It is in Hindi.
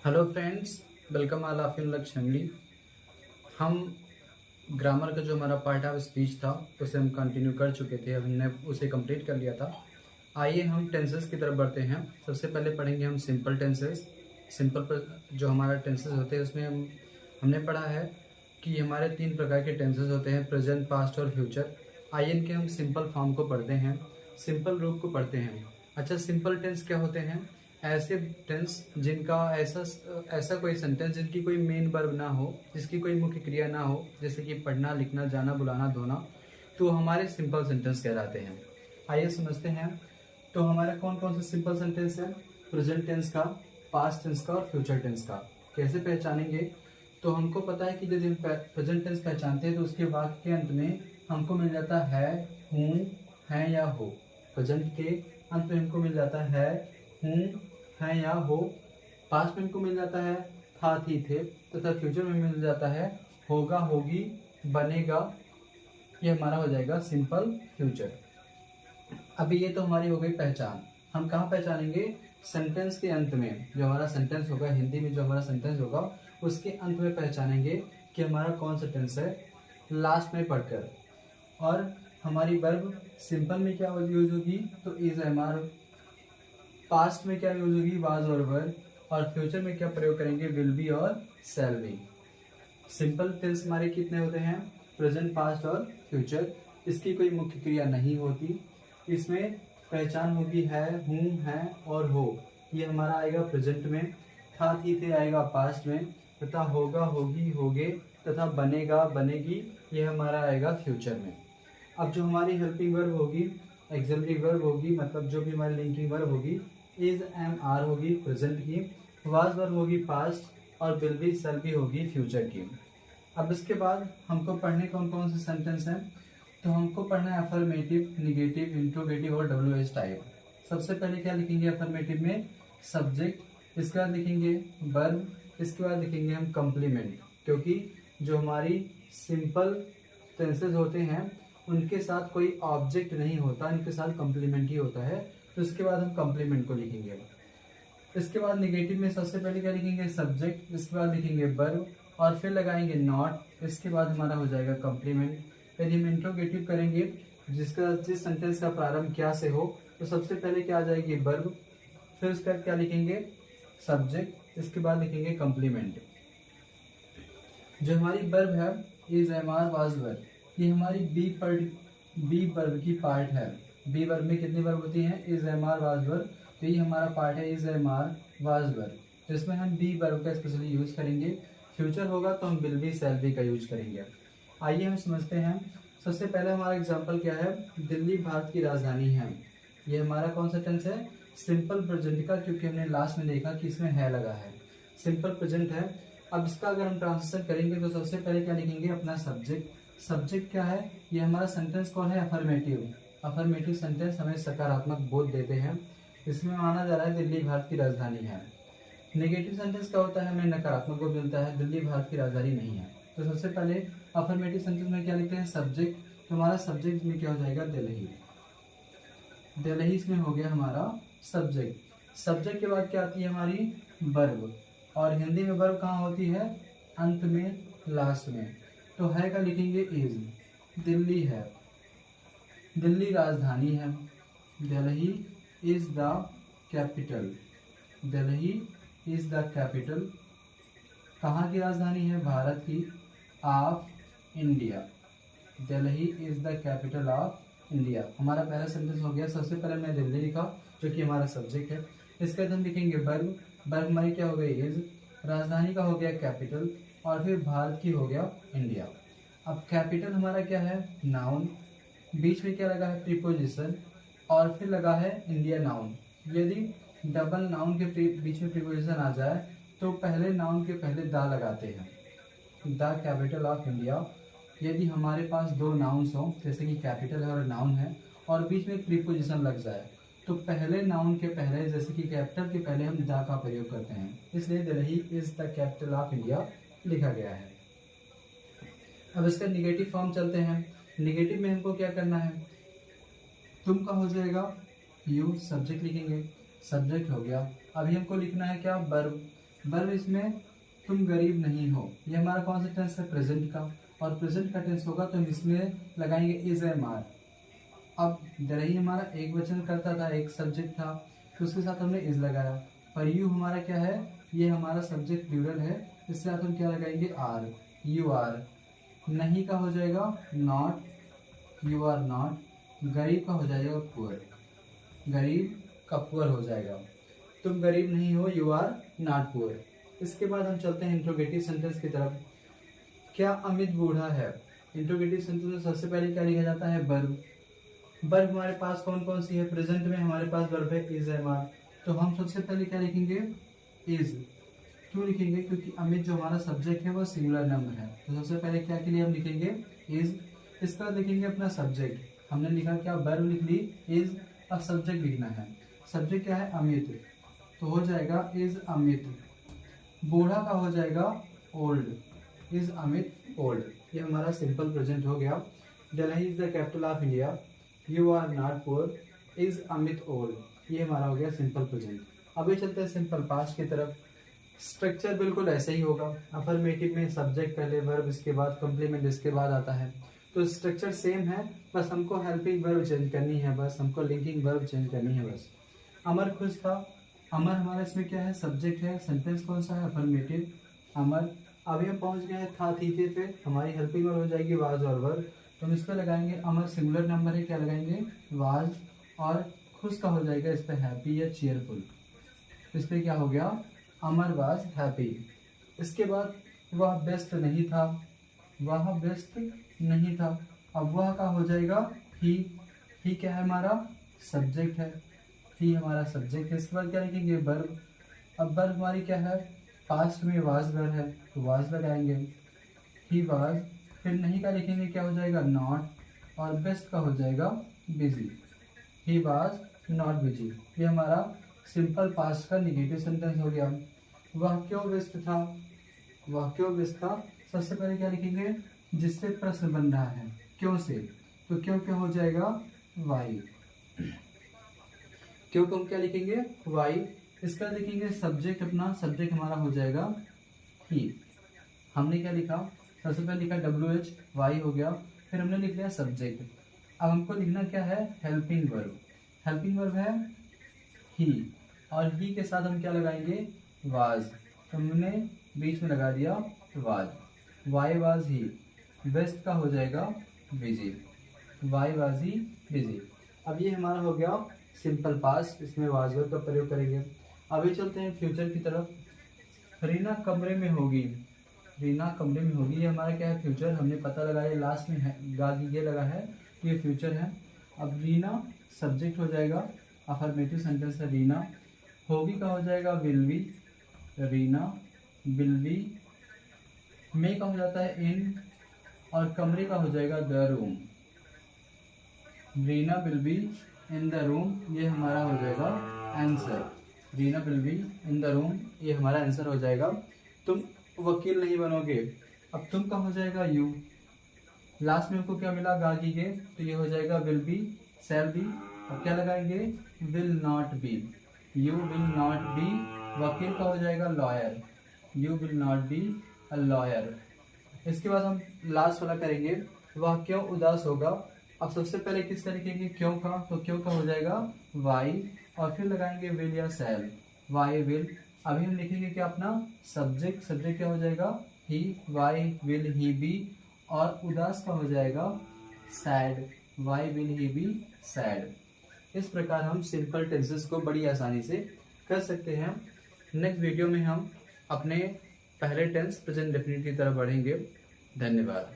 Hello friends, welcome all of in Lakshmi. हम ग्रामर का जो हमारा पार्ट ऑफ स्पीच था उसे हम कंटिन्यू कर चुके थे। हमने उसे कंप्लीट कर लिया था। आइए हम टेंसेस की तरफ बढ़ते हैं। सबसे पहले पढ़ेंगे हम सिंपल टेंसेस। जो हमारा टेंसेस होते हैं उसमें हमने पढ़ा है कि हमारे 3 प्रकार के टेंसेस होते हैं, प्रेजेंट, पास्ट और फ्यूचर। आइए इनके हम सिंपल फॉर्म को पढ़ते हैं, सिंपल रूप को पढ़ते हैं। अच्छा, सिंपल टेंस क्या होते हैं? ऐसे टेंस जिनका ऐसा कोई सेंटेंस जिनकी कोई मेन वर्ब ना हो, जिसकी कोई मुख्य क्रिया ना हो, जैसे कि पढ़ना, लिखना, जाना, बुलाना, धोना, तो हमारे सिंपल सेंटेंस कहलाते हैं। आइए समझते हैं। तो हमारे कौन कौन से सिंपल सेंटेंस है? प्रेजेंट टेंस का, पास्ट टेंस का और फ्यूचर टेंस का। कैसे पहचानेंगे? तो हमको पता है कि जब हम प्रेजेंट टेंस पहचानते हैं तो उसके वाक्य के अंत में हमको मिल जाता है हूँ, है या हो। प्रेजेंट के अंत में हमको मिल जाता है हूँ, है या हो। पास्ट में हमको मिल जाता है था, थी, थे, तथा फ्यूचर में मिल जाता है होगा, होगी, बनेगा। ये हमारा हो जाएगा सिंपल फ्यूचर। अभी ये तो हमारी हो गई पहचान। हम कहाँ पहचानेंगे? सेंटेंस के अंत में। जो हमारा सेंटेंस होगा, हिंदी में जो हमारा सेंटेंस होगा उसके अंत में पहचानेंगे कि हमारा कौन सा टेंस है, लास्ट में पढ़कर। और हमारी वर्ब सिंपल में क्या यूज होगी? तो इज, एम, आर। पास्ट में क्या यूज होगी? वाज और वर। और फ्यूचर में क्या प्रयोग करेंगे? विल बी और शैल बी। सिंपल टेंस हमारे कितने होते हैं? प्रेजेंट, पास्ट और फ्यूचर। इसकी कोई मुख्य क्रिया नहीं होती। इसमें पहचान होगी है, हूँ, है और हो। ये हमारा आएगा प्रेजेंट में, था, थी, थे आएगा पास्ट में, तथा होगा, होगी, होगे, तथा बनेगा, बनेगी, ये हमारा आएगा फ्यूचर में। अब जो हमारी हेल्पिंग वर्ब होगी, एक्सिलरी वर्ब होगी, मतलब जो भी हमारी लिंकिंग वर्ब होगी, इज, एम, आर होगी प्रेजेंट की, वाज वर्ब होगी पास्ट और विल बी, शैल बी होगी फ्यूचर की। अब इसके बाद हमको पढ़ने कौन कौन से सेंटेंस हैं? तो हमको पढ़ना है अफर्मेटिव, निगेटिव, इंट्रोगेटिव और WH टाइप। सबसे पहले क्या लिखेंगे अफर्मेटिव में? सब्जेक्ट। इसके बाद लिखेंगे वर्ब। इसके बाद लिखेंगे हम कम्प्लीमेंट, क्योंकि जो हमारी सिंपल टेंसेज होते हैं उनके साथ कोई ऑब्जेक्ट नहीं होता, इनके साथ कम्प्लीमेंट ही होता है। तो इसके बाद हम कम्प्लीमेंट को लिखेंगे। इसके बाद निगेटिव में सबसे पहले क्या लिखेंगे? सब्जेक्ट। इसके बाद लिखेंगे वर्ब और फिर लगाएंगे नॉट। इसके बाद हमारा हो जाएगा कम्प्लीमेंट। यदि हम इंट्रोगेटिव करेंगे, जिस सेंटेंस का प्रारंभ क्या से हो, तो सबसे पहले क्या आ जाएगी? वर्ब। फिर उसके बाद क्या लिखेंगे? सब्जेक्ट। इसके बाद लिखेंगे कम्प्लीमेंट। जो हमारी वर्ब है इज, एम, आर, वाज, वर, ये हमारी बी वर्ब की पार्ट है। बी वर्ब में कितनी वर्ब होती हैं? इज, एम, आर, वाज, वर। तो ये हमारा पार्ट है इज, एम, आर, वाज, वर। तो इसमें हम बी वर्ब का स्पेशली यूज करेंगे। फ्यूचर होगा तो हम विल बी, शैल बी का यूज करेंगे। आइए हम समझते हैं। सबसे पहले हमारा एग्जाम्पल क्या है? दिल्ली भारत की राजधानी है। ये हमारा कौन सा टेंस है? सिंपल प्रेजेंट का, क्योंकि हमने लास्ट में देखा कि इसमें है लगा है। सिंपल प्रेजेंट है। अब इसका अगर हम ट्रांसलेशन करेंगे तो सबसे पहले क्या लिखेंगे? अपना सब्जेक्ट। सब्जेक्ट क्या है? ये हमारा सेंटेंस कौन है? अफर्मेटिव। अफर्मेटिव सेंटेंस हमें सकारात्मक बोध देते हैं। इसमें माना जा रहा है दिल्ली भारत की राजधानी है। नेगेटिव सेंटेंस क्या होता है? हमें नकारात्मक बोध मिलता है, दिल्ली भारत की राजधानी नहीं है। तो सबसे पहले अफर्मेटिव सेंटेंस में क्या लिखते हैं? सब्जेक्ट। तो हमारा सब्जेक्ट में क्या हो जाएगा? दिल्ली। दिल्ली इसमें हो गया हमारा सब्जेक्ट। सब्जेक्ट के बाद क्या आती है? हमारी वर्ब। और हिंदी में वर्ब कहाँ होती है? अंत में, लास्ट में। तो है का लिखेंगे इज। दिल्ली है, दिल्ली राजधानी है। Delhi is the capital. Delhi is the capital. कहाँ की राजधानी है? भारत की। Of India. Delhi is the capital of India. हमारा पहला सेंटेंस हो गया। सबसे पहले मैं दिल्ली लिखा जो कि हमारा सब्जेक्ट है। इसके बाद हम लिखेंगे वर्ब। वर्ब हमारी क्या हो गई? इज। राजधानी का हो गया कैपिटल और फिर भारत की हो गया इंडिया। अब कैपिटल हमारा क्या है? नाउन। बीच में क्या लगा है? प्रीपोजिशन। और फिर लगा है इंडिया नाउन। यदि डबल नाउन के बीच में प्रीपोजिशन आ जाए तो पहले नाउन के पहले द लगाते हैं, द कैपिटल ऑफ इंडिया। यदि हमारे पास दो नाउन्स हों, जैसे कि कैपिटल है और नाउन है, और बीच में प्रीपोजिशन लग जाए तो पहले नाउन के पहले, जैसे कि कैपिटल के पहले हम द का प्रयोग करते हैं। इसलिए Delhi is the capital of India लिखा गया है। अब इसका निगेटिव फॉर्म चलते हैं। निगेटिव में हमको क्या करना है? तुम का हो जाएगा यू। सब्जेक्ट लिखेंगे, सब्जेक्ट हो गया। अभी हमको लिखना है क्या? वर्ब। वर्ब इसमें तुम गरीब नहीं हो, ये हमारा कौन सा टेंस है, प्रेजेंट का, और प्रेजेंट का टेंस होगा तो हम इसमें लगाएंगे इज एम आर। अब रही हमारा एक वचन करता था, एक सब्जेक्ट था, तो उसके साथ हमने इज लगाया। और यू हमारा क्या है, ये हमारा सब्जेक्ट ड्यूरल है, इसके साथ हम क्या लगाएंगे, आर, यू आर। नहीं का हो जाएगा नॉट, यू आर नॉट। गरीब का हो जाएगा पुअर, गरीब का पुअर हो जाएगा। तुम गरीब नहीं हो, यू आर नॉट पुअर। इसके बाद हम चलते हैं इंट्रोगेटिव सेंटेंस की तरफ। क्या अमित बूढ़ा है? इंट्रोगेटिव सेंटेंस में सबसे पहले क्या लिखा जाता है, वर्ब। वर्ब हमारे पास कौन कौन सी है, प्रेजेंट में हमारे पास वर्ब है इज एम आर, तो हम सबसे पहले क्या लिखेंगे, इज। क्यों लिखेंगे, क्योंकि अमित जो हमारा सब्जेक्ट है वो सिंगुलर नंबर है, तो सबसे पहले क्या के लिए हम लिखेंगे, इज। इसके बाद लिखेंगे अपना सब्जेक्ट, हमने लिखा क्या, वर्ब लिख ली, इज। अब सब्जेक्ट लिखना है, सब्जेक्ट क्या है, अमित, तो हो जाएगा इज अमित। बूढ़ा का हो जाएगा ओल्ड, इज अमित ओल्ड। ये हमारा सिंपल प्रेजेंट हो गया। Delhi is the capital of India, you are not poor, is Amit old, ये हमारा हो गया सिंपल प्रेजेंट। अभी चलते हैं सिंपल पास्ट की तरफ। स्ट्रक्चर बिल्कुल ऐसे ही होगा, अफर्मेटिव में सब्जेक्ट पहले, वर्ब इसके बाद, कम्प्लीमेंट इसके बाद आता है, तो स्ट्रक्चर सेम है, बस हमको हेल्पिंग वर्ब चेंज करनी है, बस हमको लिंकिंग वर्ब चेंज करनी है बस। अमर खुश था, अमर हमारा इसमें क्या है, सब्जेक्ट है, सेंटेंस कौन सा है, अफर्मेटिव, अमर। अभी हम पहुंच गए हैं था थीथे पे, हमारी हेल्पिंग वर्ब हो जाएगी वाज और वर्ब, तो हम इस पर लगाएंगे, अमर सिंगुलर नंबर है, क्या लगाएंगे, वाज। और खुश का हो जाएगा इस पर हैप्पी या चीयरफुल, इस पर क्या हो गया, अमर वाज हैप्पी। इसके बाद वह व्यस्त नहीं था, वह व्यस्त नहीं था, अब वह का हो जाएगा ही क्या है हमारा सब्जेक्ट है, ही हमारा सब्जेक्ट है। इसके बाद क्या लिखेंगे, वर्ब। अब वर्ब हमारी क्या है, पास्ट में वाज वर्ब है, तो वाज लगाएंगे, ही वाज। फिर नहीं का लिखेंगे, क्या हो जाएगा, नॉट, और व्यस्त का हो जाएगा busy, he was not busy. ये हमारा सिंपल पास्ट का निगेटिव सेंटेंस हो गया। वह क्यों व्यस्त था, वह क्यों व्यस्त था, सबसे पहले क्या लिखेंगे, जिससे प्रश्न बन रहा है, क्यों से, तो क्यों क्या हो जाएगा, वाई। क्यों को हम क्या लिखेंगे, वाई। इसका लिखेंगे सब्जेक्ट, अपना सब्जेक्ट हमारा हो जाएगा ही। हमने क्या लिखा, सबसे पहले लिखा WH, वाई हो गया, फिर हमने लिख लिया सब्जेक्ट। अब हमको लिखना क्या है, हेल्पिंग वर्ब। हेल्पिंग वर्ब है ही, और ही के साथ हम क्या लगाएंगे, वाज, तो हमने बीच में लगा दिया वाज, वाई वाज ही। व्यस्त का हो जाएगा busy, why was he busy. अब ये हमारा हो गया सिंपल पास्ट, इसमें वाज वर्ब का प्रयोग करेंगे। अभी चलते हैं फ्यूचर की तरफ। रीना कमरे में होगी, रीना कमरे में होगी, ये हमारा क्या है, फ्यूचर। हमने पता लगाया, लास्ट में है ये लगा है, तो ये फ्यूचर है। अब रीना सब्जेक्ट हो जाएगा, अफर्मेटिव सेंटेंस है, रीना। होगी का हो जाएगा will be, Reena will be. में का हो जाता है इन, और कमरे का हो जाएगा the room, Reena will be in the room, ये हमारा हो जाएगा answer. Reena will be in the room, ये हमारा आंसर हो जाएगा। तुम वकील नहीं बनोगे, अब तुम का हो जाएगा यू। लास्ट में हमको क्या मिला, गागी के, तो ये हो जाएगा विल बी, शैल बी। अब क्या लगाएंगे, will not be, you will not be. वकील का हो जाएगा lawyer, you will not be a lawyer. इसके बाद हम लास्ट वाला करेंगे, वह क्यों उदास होगा। अब सबसे पहले किसका लिखेंगे, क्यों का, तो क्यों का हो जाएगा वाई, और फिर लगाएंगे विल या शैल, वाई विल। अभी हम लिखेंगे क्या, अपना सब्जेक्ट, सब्जेक्ट क्या हो जाएगा he, why will he be, और उदास का हो जाएगा sad, why will he be sad. इस प्रकार हम सिंपल टेंसेस को बड़ी आसानी से कर सकते हैं। नेक्स्ट वीडियो में हम अपने पहले टेंस प्रेजेंट डेफिनिट की तरफ बढ़ेंगे। धन्यवाद।